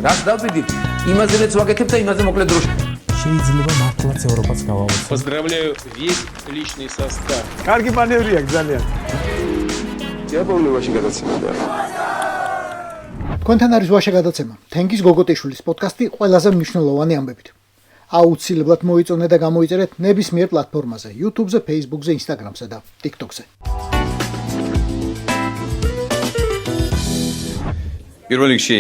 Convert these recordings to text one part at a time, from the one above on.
რას დავდივით, იმაზე რაც ვაკეთებ და იმაზე მოკლედ დროში. შეიძლება მართლაც ევროპაც გავავოცოთ. Поздравляю весь личный состав. კარგი მანევრია ძალიან. დიაპოვნებაში გადაცემდა. თქვენთან არის ვაშა გადაცემა. თენგის გოგოტიშვილის პოდკასტი ყველაზე მნიშვნელოვანი ამბებით. აუცილებლად მოიწონეთ და გამოიწერეთ ნებისმიერ პლატფორმაზე: YouTube-ზე, Facebook-ზე, Instagram-ზე და TikTok-ზე. პირველ რიგში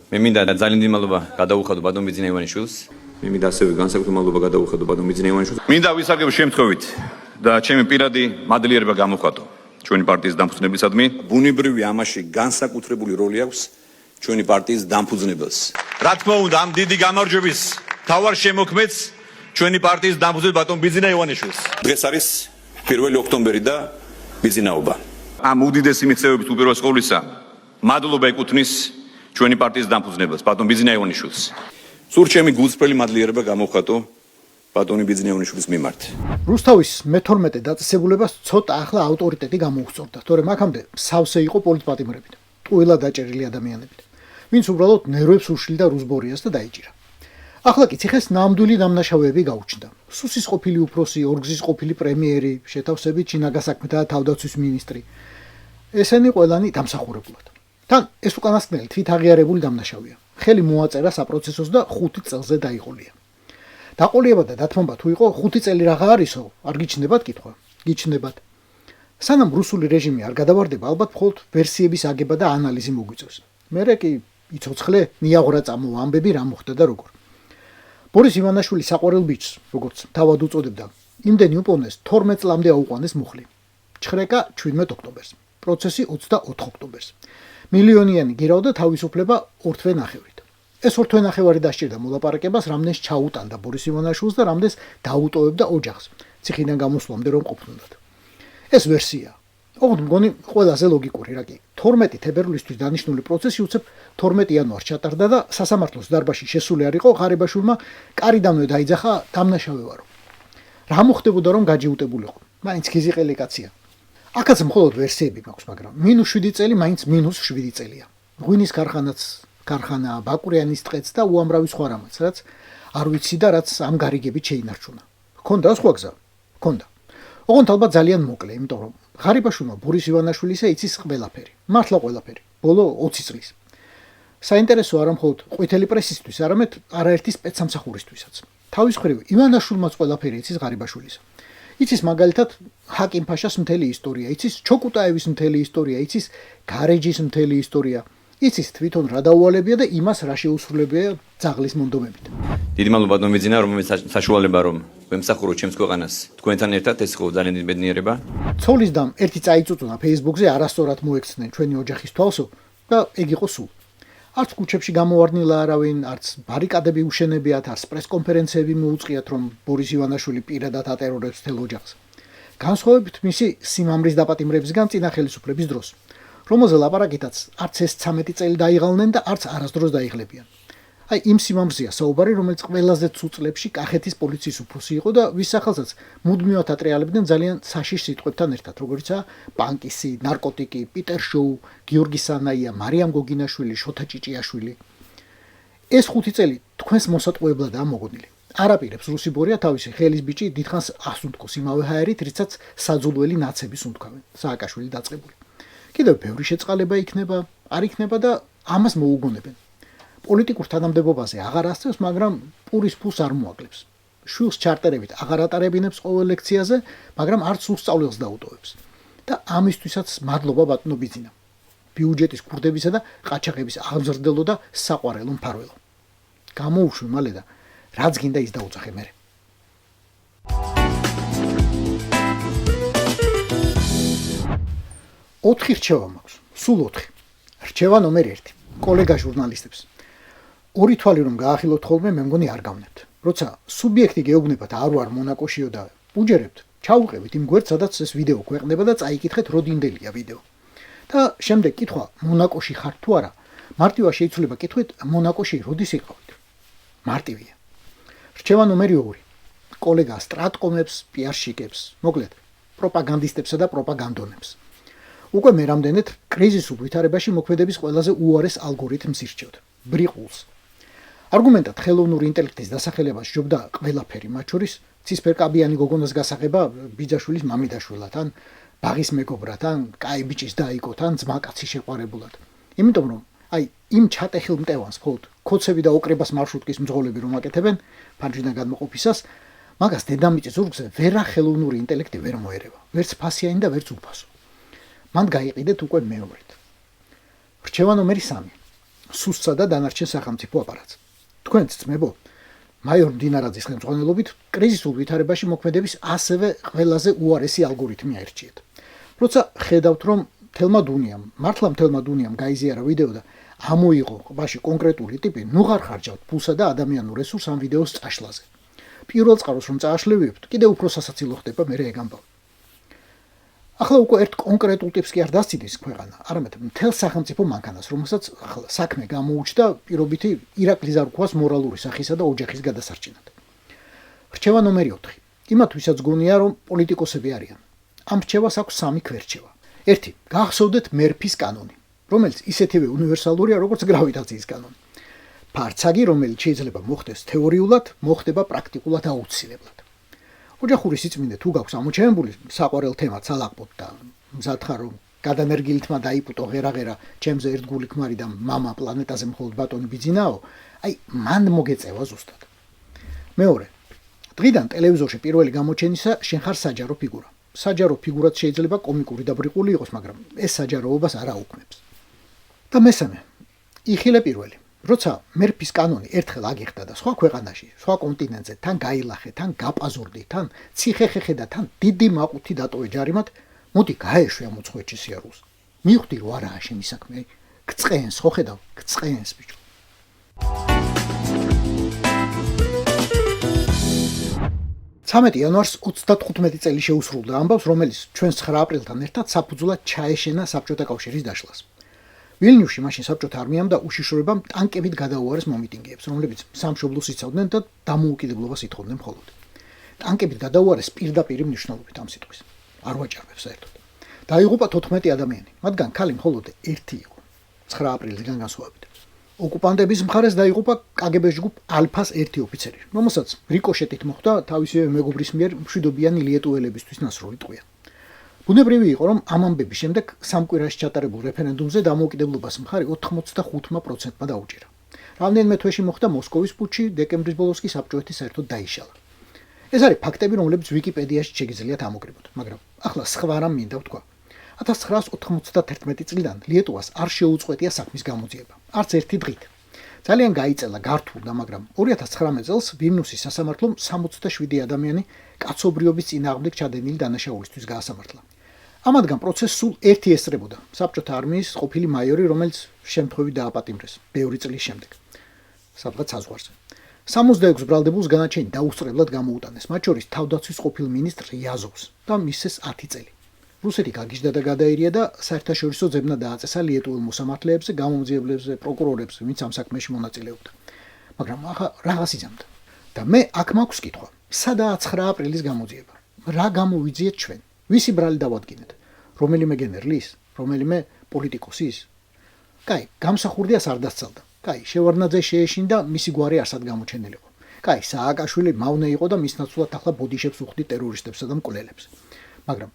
მე მინდა ძალიან დიდი მადლობა გადაუხადო ბატონ ბიძინა ივანიშვილს. მე მინდა ასევე განსაკუთრებული მადლობა გადაუხადო ბატონ ბიძინა ივანიშვილს. მინდა ვისარგებლო შემთხვევით და ჩემი პირადი მადლიერება გამოვხატო ჩვენი პარტიის დამფუძნებლისადმი. ბუნებრივი ამაში განსაკუთრებული როლი აქვს ჩვენი პარტიის დამფუძნებელს. რა თქმა უნდა, ამ დიდი გამარჯვების თავარ შემოქმედს ჩვენი პარტიის დამფუძნებელ ბატონ ბიძინა ივანიშვილს. დღეს არის 1 ოქტომბერი და ბიძინაობა. ამ უდიდესი მიღწევებით უპირველეს ყოვლისა მადლობა ეკუთვნის ჩვენი პარტიის დამფუძნებელს ბატონ ბიძინა ივანიშვილს. სულ ჩემი გულწრფელი მადლიერება გამოვხატო ბატონი ბიძინა ივანიშვილის მიმართ. რუსთავის მე-12 დაწესებულებას ცოტა ახლა ავტორიტეტი გამოუხსოვდა, თორემ აქამდე სავსე იყო პოლიტპატიმრებით, ტყუილად დაჭერილი ადამიანებით, ვინც უბრალოდ ნერვებს უშლიდა რუსბორიას და დაიჭირა. ახლა კი ციხეს ნამდვილი დამნაშავეები გაუჩნდა. სუსის ყოფილი უფროსი, ორგზის ყოფილი პრემიერი, შეთავსებით შინაგან საქმეთა და თავდაცვის მინისტრი. ესენი ყველანი დამსახურებულად. თან ეს უკანასკნელი თვითაღიარებული დამნაშავეა. ხელი მოაწერა საპროცესოს და 5 წელზე დაიყოლია. დაყოლება და დათმობა თუ იყო 5 წელი რაღა არისო, არ გიჩნდებათ კითხვა. გიჩნდებათ. სანამ რუსული რეჟიმი არ გადავარდება, ალბათ მხოლოდ ვერსიების აგება და ანალიზი მოგვიწევს. მერე კი იცოცხლე ნიაღვრა წამოვა ამბები რა მოხდა და როგორ. ბორის ივანაშვილი საყვარელ ბიჭს, როგორც თავად უწოდებდა, იმდენი უპოვნეს 12 წლამდე აუყვანეს მუხლი. ჩხრეკა 17 ოქტომბერს. პროცესი 24 ოქტომბერს. მილიონიანი გირავდა თავისუფლება 2 თვე-ნახევრით. ეს 2 თვე-ნახევარი დასჭირდა მოლაპარაკებას, რამდენს ჩაუტანდა ბორის ივანაშვილს და რამდენს დაუტოვებდა ოჯახს, ციხიდან გამოსვლამდე რომ ყოფნოდათ. ეს ვერსია. ოღონდ მგონი ყველაზე ლოგიკური რა კი. 12 თებერვლისთვის დანიშნული პროცესი უცებ 12 იანვარს ჩატარდა და სასამართლოს დარბაზში შესული არ იყო ღარიბაშვილმა კარიდანვე დაიძახა დამნაშავე ვარო. რა მოხდებოდა რომ გაჯიუტებულიყო? მაინც გიზიყელი კაცია. აქაც მხოლოდ ვერსიები მაქვს, მაგრამ -7 წელი მაინც -7 წელია. ღვინის ქარხანაა, ბაკურიანის ტყეც და უამრავი სხვა რამაც, რაც არ ვიცი და რაც ამ გარიგებით შეინარჩუნა. ჰქონდა სხვა გზა? ჰქონდა. ოღონდ ალბათ ძალიან მოკლე, იმიტომ რომ ღარიბაშვილმა ბორის ივანაშვილისა იცის ყველაფერი, მართლა ყველაფერი, ბოლო 20 წლის. საინტერესო არა მხოლოდ ყვითელი პრესისთვის, არამედ არაერთი სპეცსამსახურისთვისაც. თავის მხრივ ივანაშვილმაც ყველაფერი იცის ღარიბაშვილისა. იცის მაგალითად ჰაკიმ-ფაშას მთელი ისტორია, იცის ჩოკუტაევის მთელი ისტორია, იცის გარეჯის მთელი ისტორია, იცის თვითონ რა დაუალებია და იმას რა შეუსრულებია ძაღლის მონდომებით. დიდი მადლობა ბატონ ბიძინა, რომელიც საშუალება რომ ვემსახურო ჩემს ქვეყანას თქვენთან ერთად, ეს იყო ძალიან დიდი ბედნიერება. ცოლის დამ ერთი წაიწუწუნა Facebook-ზე არასწორად მოექცნენ ჩვენი ოჯახის თვალსო და ეგ იყო სულ. არც ქუჩებში გამოვარდნილა არავინ, არც ბარიკადები უშენებიათ, არც პრესკონფერენციები მოუწყიათ, რომ ბორის ივანაშვილი პირადად ატერორებს მთელ ოჯახს. განსხვავებით მისი სიმამრის დაპატიმრებისგან წინა ხელისუფლების დროს, რომელზე ლაპარაკითაც არც ეს 13 წელი დაიღალნენ და არც არასდროს დაიღლებიან. აი იმ სიმამრზეა საუბარი, რომელიც ყველაზე ცუდ წლებში კახეთის პოლიციის უფროსი იყო და ვის სახელსაც მუდმივად ატრიალებდნენ ძალიან საშიშ სიტყვებთან ერთად, როგორიცაა ბანკისი, ნარკოტიკი, პიტერ შოუ, გიორგი სანაია, მარიამ გოგინაშვილი, შოთა ჭიჭიაშვილი. ეს 5 წელი თქვენს მოსატყუებლადაა მოგონილი. არაპირებს რუსი ბორია თავისი ხელის ბიჭი დიდხანს ასუნთქოს იმავე ჰაერით, რიცაც საძულველი ნაცები სუნთქავენ, სააკაშვილი დაწყებული. კიდევ ბევრი შეწყალება იქნება, არ იქნება და ამას მოუგონებენ. პოლიტიკურ თანამდებობაზე აღარ ასწევს, მაგრამ პურის ფულს არ მოაკლებს. შვილს ჩარტერებით აღარ ატარებინებს ყოველ ლექციაზე, მაგრამ არც უსწავლელს დაუტოვებს. და ამისთვისაც მადლობა ბატონო ბიძინა. ბიუჯეტის ქურდებისა და ყაჩაღების აღმზრდელო და საყვარელო მფარველო. გამოუშვი მალე და რაც გინდა ის დაუძახე მერე. ოთხი რჩევა მაქვს, სულ 4. რჩევა ნომერ 1. კოლეგა ჟურნალისტებს. ორი თვალი რომ გაახილოთ ხოლმე, მე მგონი არ გავნებთ. როცა სუბიექტი გეუბნებათ არ ვარ მონაკოშიო და უჯერებთ, ჩაუყევით იმ გვერდს, სადაც ეს ვიდეო ქვეყნდება და წაიკითხეთ როდინდელია ვიდეო. და შემდეგ კითხვა მონაკოში ხარ თუ არა, მარტივად შეიძლება კითხვით მონაკოში როდის იყავით. მარტივია. რჩევა ნომერი 2. კოლეგა სტრატკომებს, პიარშიკებს, მოკლედ, პროპაგანდისტებსა და პროპაგანდონებს. უკვე მე რამდენად კრიზისულ ვითარებაში მოქმედების ყველაზე უარეს ალგორითმს ირჩევთ. ბრიყულს. Argumentად ხელოვნური ინტელექტის დასახელებას ჯობდა ყველაფერი, მათ შორის ცისფერკაბიანი გოგონას გასაღება ბიძაშვილის მამიდაშვილად, ან ბაღის მეგობრად, ან კაი ბიჭის დაიკოთ, ან ძმაკაცის შეყვარებულად. იმიტომ რომ აი იმ ჩატეხილ მტევანს მხოლოდ ქოცები და ოკრებას მარშრუტკის მძღოლები რომ აკეთებენ ფანჯრიდან გადმოყოფისას, მაგას დედამიწის ზურგზე ვერა ხელოვნური ინტელექტი ვერ მოერევა, ვერც ფასიანი და ვერც უფასო. მან გაიყიდეთ უკვე მეორედ. რჩევა ნომერი 3. სუსტსა და დანარჩენ სახელმწიფო აპარატს. თქვენც ძმებო, მაიორ მდინარაძის ხელმძღვანელობით კრიზისულ ვითარებაში მოქმედების ასევე ყველაზე უარესი ალგორითმი აირჩიეთ. როცა ხედავთ, რომ მართლა მთელმა დუნიამ გაიზიარა ვიდეო და ამოიღო ყბაში კონკრეტული ტიპი, ნუ ღარ ხარჯავთ ფულსა და ადამიანურ რესურსს ამ ვიდეოს წაშლაზე. პირველ წყაროს რომ წააშლევიებთ, კიდევ უფრო სასაცილო ხდება მერე ეგ ამბავი. ახლა უკვე ერთ კონკრეტულ ტიპს კი არ დასცინდის ქვეყანა, არამედ მთელ სახელმწიფო მანქანას, რომელსაც ახლა საქმე გამოუჩნდა პირობითი ირაკლი ზარუქვას მორალური სახისა და ოჯახის გადასარჩენად. რჩევა ნომერი 4. იმათ ვისაც გონია რომ პოლიტიკოსები არიან. ამ რჩევას აქვს 3 ქვერჩევა. 1. გახსოვდეთ მერფის კანონი, რომელიც ისეთივე უნივერსალურია, როგორც გრავიტაციის კანონი. ფარცაგი, რომელიც შეიძლება მოხდეს თეორიულად, მოხდება პრაქტიკულად აუცილებლად. ოჯახური სიწმინდე თუ გაქვს ამოჩენებული საყვარელ თემად ალაყბოთ და მზად ხარ რომ გადანერგილითმა დაიპუტო ღერაღერა ჩემზე ერთგული ქმარი და მამა პლანეტაზე მხოლოდ ბატონი ბიძინაო, აი მან მოგეწევა ზუსტად. მეორე. დღიდან ტელევიზორში პირველი გამოჩენისა შენ ხარ საჯარო ფიგურა. საჯარო ფიგურაც შეიძლება კომიკური და ბრიყული იყოს, მაგრამ ეს საჯაროობას არ აუქმებს. და მესამე. იხილე პირველი. როცა მერფის კანონი ერთხელ აგიხდა და სხვა ქვეყანაში, სხვა კონტინენტზე თან გაილახე, თან გაპაზურდი, თან ციხეხეხე და თან დიდი მაყუთი დატოვე ჯარიმად, მოდი გაეშვი ამ უცხოეთში სიარულს. მივხვდი რომ არაა შენი საქმე, გწყენს, ხო ხედავ, გწყენს ბიჭო. 13 იანვარს 35 წელი შეუსრულდა ამბავს, რომელიც ჩვენს 9 აპრილთან ერთად საფუძვლად ჩაეშენა საბჭოთა კავშირის დაშლას. ვილნიუსში მაშინ საბჭოთა არმიამ და უშიშროებამ ტანკებით გადაუარეს მომიტინგეებს, რომლებიც სამშობლოს იცავდნენ და დამოუკიდებლობას ითხოვდნენ მხოლოდ. ტანკებით გადაუარეს პირდაპირ მნიშვნელობით ამ სიტყვის. არ ვაჭარბებ საერთოდ. დაიღუპა 14 ადამიანი, მათგან ქალი მხოლოდ 1 იყო. 9 აპრილიდან განსხვავებით. ოკუპანტების მხარეს დაიღუპა კგბ ჯგუფ ალფას 1 ოფიცერი, რომელსაც რიკოშეტით მოხვდა თავისივე მეგობრის მიერ მშვიდობიანი ლიეტუელებისთვის ნასროლი ტყვია. ბუნებრივი იყო, რომ ამ ამბების შემდეგ სამკვირაში ჩატარებულ რეფერენდუმზე დამოუკიდებლობას მხარი 85%-მა დაუჭირა. რამდენიმე თვეში მოხდა მოსკოვის პუტჩი, დეკემბრის ბოლოს კი საბჭოეთი საერთოდ დაიშალა. ეს არის ფაქტები, რომლებიც ვიკიპედიაში შეგიძლიათ ამოგრებოთ, მაგრამ ახლა სხვა რამ მინდა ვთქვა. 1991 წლიდან ლიეტუვას არ შეუწყვეტია საქმის გამოძიება, არც ერთი დღით. ძალიან გაიწელა, გართულდა, მაგრამ 2019 წელს ვილნიუსის სასამართლომ 67 ადამიანი კაცობრიობის წინააღმდეგ ჩადენილი დანაშაულისთვის გაასამართლა. ამათგან პროცესს სულ ერთი ესწრებოდა, საბჭოთა არმიის ყოფილი მაიორი, რომელიც შემთხვევით დააპატიმრეს ბევრი წლის შემდეგ. სადღაც საზღვარზე. 66 ბრალდებულს განაჩენი დაუსწრებლად გამოუტანეს, მათ შორის თავდაცვის ყოფილ მინისტრ იაზოვს და მისცეს 10 წელი. რუსეთი გაგიჟდა და გადაერია და საერთაშორისო ძებნა დააწესა ლიეტუელ მოსამართლეებზე, გამომძიებლებზე, პროკურორებზე, ვინც ამ საქმეში მონაწილეობდა. მაგრამ ახლა რაღაც იზამდა. და მე აქ მაქვს კითხვა. სადაა 9 აპრილის გამოძიება? რა გამოვიძიეთ ჩვენ? ვისი ბრალი დავადგინეთ? რომელიმე გენერლის? რომელიმე პოლიტიკოსის? კაი, გამსახურდიას არ დასცალდა. კაი, შევარდნაძე შეეშინდა, მისი გვარი არსად გამოჩენილიყო. კაი, სააკაშვილი მავნე იყო და მის ნაცვლად ახლა ბოდიშებს უხდი ტერორისტებსა და მკვლელებს. მაგრამ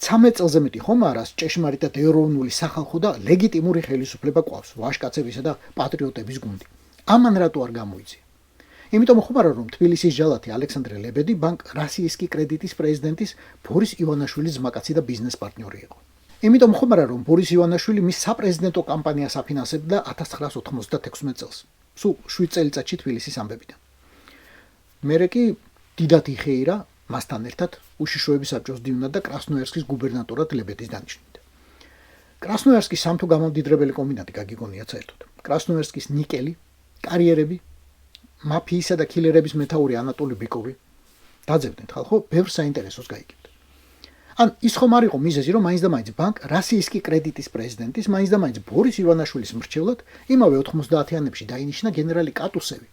13 წელზე მეტი ხომ არას ჭეშმარიტად ეროვნული სახალხო და ლეგიტიმური ხელისუფლება ყავს, ვაჟკაცებისა და პატრიოტების გუნდი. ამან რატო არ გამოიწია? იმიტომ ხომ არა რომ თბილისის ჯალათი ალექსანდრე ლებედი ბანკ რასიისკი კრედიტის პრეზიდენტის ბორის ივანაშვილის ძმაკაცი და ბიზნეს პარტნიორი იყო. იმიტომ ხომ არა რომ ბორის ივანაშვილი მის საპრეზიდენტო კამპანიას აფინანსებდა 1996 წელს, სულ 7 წელიწადში თბილისის ამბებიდან. მერე კი დიდად იხეირა მასთან ერთად უშიშროების საბჭოს დივნად და კრასნოიარსკის გუბერნატორად ლებედის დანიშნით. კრასნოიარსკის სამთო გამამდიდრებელი კომბინატი გაგიგონიათ საერთოდ. კრასნოიარსკის ნიკელი, კარიერები, მაფიისა და კილერების მეთაური ანატოლი ბიკოვი დაძებდნენ ხალხო, ბევრ საინტერესოს გაიგებთ. ან ის ხომ არ იყო მიზეზი, რომ მაინც და მაინც ბანკ რასიისკი კრედიტის პრეზიდენტის, მაინც და მაინც ბორის ივანაშვილის მრჩევლად იმავე 90-იანებში დაინიშნა გენერალი კატუსევი,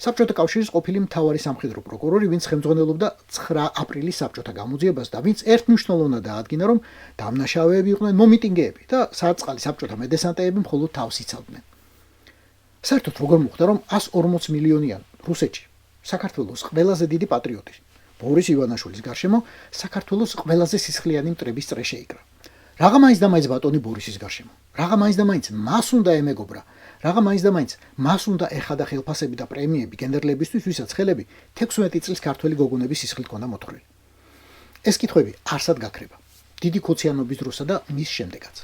საბჭოთა კავშირის ყოფილი მთავარი სამხედრო პროკურორი, ვინც ხელმძღვანელობდა 9 აპრილის საბჭოთა გამოძიებას და ვინც ერთმნიშვნელოვნად დაადგინა, რომ დამნაშავეები იყვნენ მომიტინგეები და საწყალი საბჭოთა მედესანტეები მხოლოდ თავს იცავდნენ. საერთოდ როგორ მოხდა, რომ 140 მილიონიან რუსეთში საქართველოს ყველაზე დიდი პატრიოტი ბორის ივანაშვილის გარშემო საქართველოს ყველაზე სისხლიანი მტრების წრე შეიკრა. Რაღა მაინც და მაინც ბატონი ბორისის გარშემო. Რაღა მაინც და მაინც მას უნდა ემეგობრა. Რაღა მაინც და მაინც მას უნდა ეხადა ხელფასები და პრემიები გენდერლებისთვის, ვისაც ხელები 16 წლის ქართველი გოგონების სისხლით ჰქონდა მოთხრილი. ეს კითხვები არსად გაქრება. დიდი ქოციანობის დროსა და მის შემდეგაც.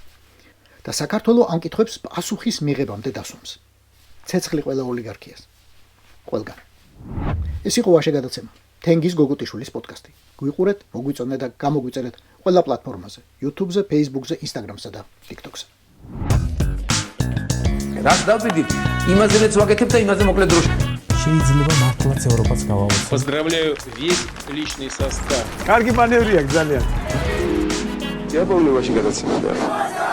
და საქართველოს ამ კითხვებს პასუხის მიღებამდე დასვამს. ცეცხლი ყველა ოლიგარქიას. ყველგან. ეს იყო ვაშე გადაცემა. თენგიზ გოგუტიშვილის პოდკასტი. გვიყურეთ, მოგვიწონეთ და გამოგვიწერეთ ყველა პლატფორმაზე: YouTube-ზე, Facebook-ზე, Instagram-სა და TikTok-ზე. რაც დავიდით, იმაზე რაც ვაკეთებ და იმაზე მოკლედ დროში. შეიძლება მართლაც ევროპაც გავავოცოთ. Поздравляю весь личный состав. კარგი მანევრია ძალიან. Я помню ваши გადაცემა და